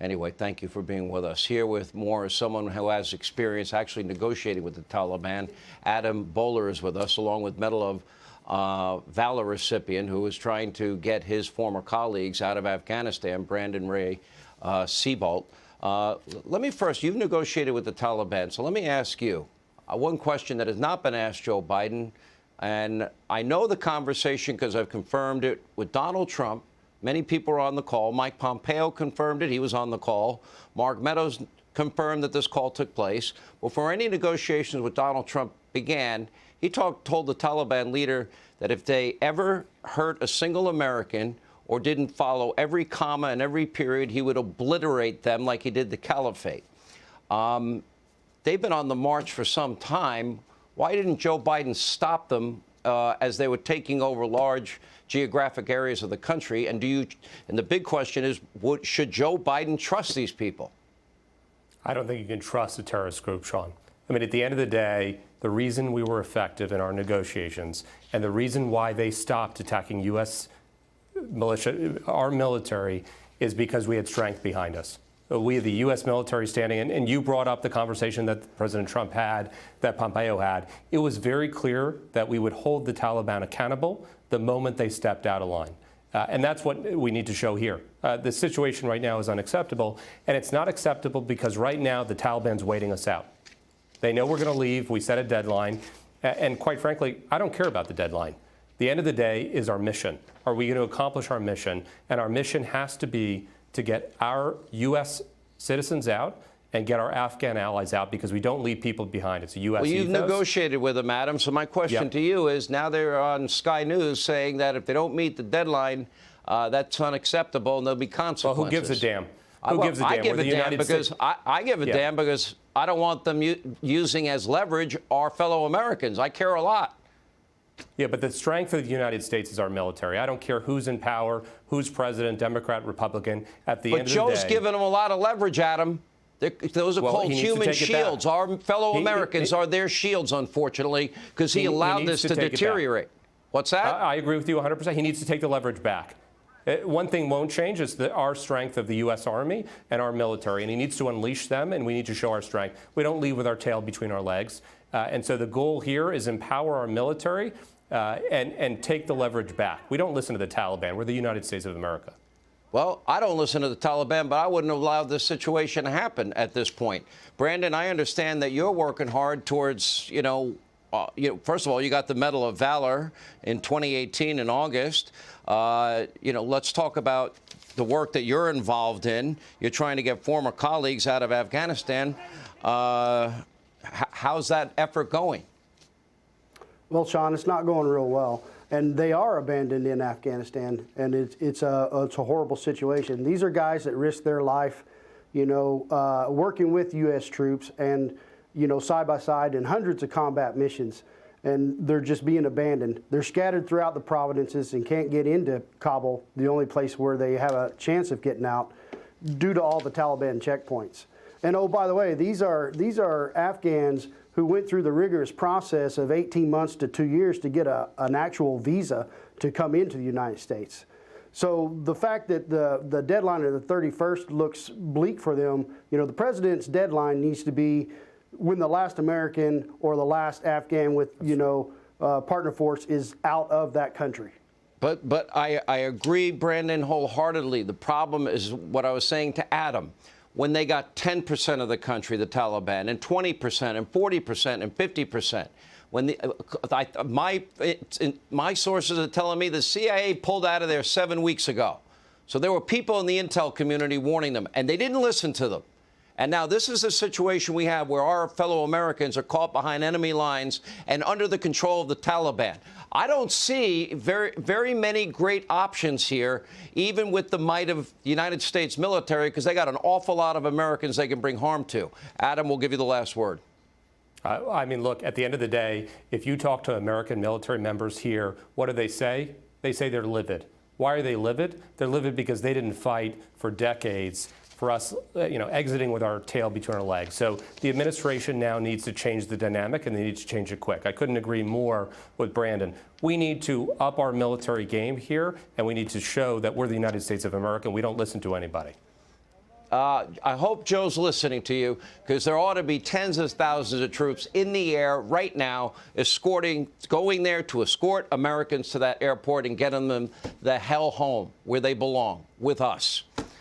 Anyway, thank you for being with us. Here with more is someone who has experience actually negotiating with the Taliban. Adam Bowler is with us, along with Medal of Valor recipient who is trying to get his former colleagues out of Afghanistan, Brandon Ray Seabolt. Let me first, you've negotiated with the Taliban, so let me ask you one question that has not been asked Joe Biden, and I know the conversation because I've confirmed it with Donald Trump. Many people are on the call. Mike Pompeo confirmed it. He was on the call. Mark Meadows confirmed that this call took place. Before any negotiations with Donald Trump began, he told the Taliban leader that if they ever hurt a single American or didn't follow every comma and every period, he would obliterate them like he did the caliphate. They've been on the march for some time. Why didn't Joe Biden stop them as they were taking over large geographic areas of the country? And the big question is, should Joe Biden trust these people? I don't think you can trust a terrorist group, Sean. I mean, at the end of the day, the reason we were effective in our negotiations and the reason why they stopped attacking U.S. militia, our military, is because we had strength behind us. We had the U.S. military standing, and you brought up the conversation that President Trump had, that Pompeo had. It was very clear that we would hold the Taliban accountable the moment they stepped out of line. And that's what we need to show here. The situation right now is unacceptable, and it's not acceptable because right now the Taliban's waiting us out. They know we're going to leave. We set a deadline. And quite frankly, I don't care about the deadline. The end of the day is our mission. Are we going to accomplish our mission? And our mission has to be to get our U.S. citizens out and get our Afghan allies out, because we don't leave people behind. It's a U.S. Well, you've ethos. negotiated with them, Adam. So my question to you is, now they're on Sky News saying that if they don't meet the deadline, that's unacceptable and there'll be consequences. Well, who gives a damn? I give a damn because I give a damn because I don't want them using as leverage our fellow Americans. I care a lot. Yeah, but the strength of the United States is our military. I don't care who's in power, who's president, Democrat, Republican. At the end of the day, Joe's giving them a lot of leverage, Adam. Those are called human shields. Our fellow Americans are their shields, unfortunately, because he allowed this to deteriorate. What's that? I agree with you 100%. He needs to take the leverage back. One thing won't change is our strength of the U.S. Army and our military, and he needs to unleash them, and we need to show our strength. We don't leave with our tail between our legs. And so the goal here is empower our military and take the leverage back. We don't listen to the Taliban. We're the United States of America. Well, I don't listen to the Taliban, but I wouldn't have allowed this situation to happen at this point. Brandon, I understand that you're working hard towards, first of all, you got the Medal of Valor in 2018 in August. Let's talk about the work that you're involved in. You're trying to get former colleagues out of Afghanistan. How's that effort going? Well, Sean, it's not going real well. And they are abandoned in Afghanistan, and it's a horrible situation. These are guys that risk their life, working with U.S. troops and, side by side in hundreds of combat missions, and they're just being abandoned. They're scattered throughout the provinces and can't get into Kabul, the only place where they have a chance of getting out, due to all the Taliban checkpoints. And oh, by the way, these are Afghans who went through the rigorous process of 18 months to 2 years to get an actual visa to come into the United States. So the fact that the deadline of the 31st looks bleak for them, the president's deadline needs to be when the last American or the last Afghan with, partner force is out of that country. But I agree, Brandon, wholeheartedly. The problem is what I was saying to Adam. When they got 10% of the country, the Taliban, and 20% and 40% and 50%. When my sources are telling me the CIA pulled out of there 7 weeks ago. So there were people in the intel community warning them, and they didn't listen to them. And now this is a situation we have where our fellow Americans are caught behind enemy lines and under the control of the Taliban. I don't see very many great options here, even with the might of the United States military, because they got an awful lot of Americans they can bring harm to. Adam, we'll give you the last word. I mean, look, at the end of the day, if you talk to American military members here, what do they say? They say they're livid. Why are they livid? They're livid because they didn't fight for decades for us, exiting with our tail between our legs. So the administration now needs to change the dynamic, and they need to change it quick. I couldn't agree more with Brandon. We need to up our military game here, and we need to show that we're the United States of America, and we don't listen to anybody. I hope Joe's listening to you, because there ought to be tens of thousands of troops in the air right now going there to escort Americans to that airport and getting them the hell home where they belong, with us.